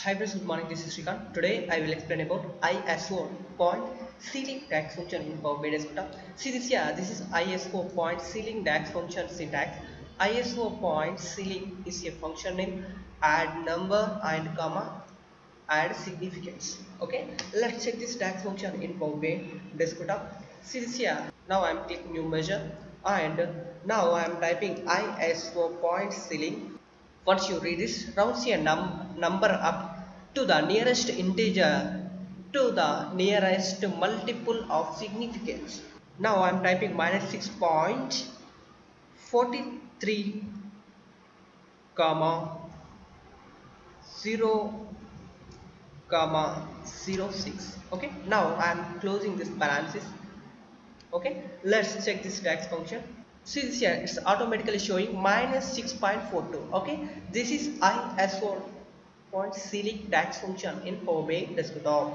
Hi friends, good morning. This is Shrikant. Today I will explain about ISO point ceiling DAX function in Power BI Desktop. See this here. This is ISO point ceiling DAX function syntax. ISO point ceiling is a function name. Add number and comma. Add significance. Okay. Let's check this DAX function in Power BI Desktop. See this here. Now I am clicking new measure and now I am typing ISO point ceiling. Once you read this, round a number up to the nearest integer to the nearest multiple of significance. Now I am typing minus 6.43 comma 0 comma 06. Okay, now I am closing this parenthesis. Okay, let's check this DAX function. See this here, it's automatically showing minus 6.42. Okay, this is ISO point ceiling DAX function in Power BI Desktop.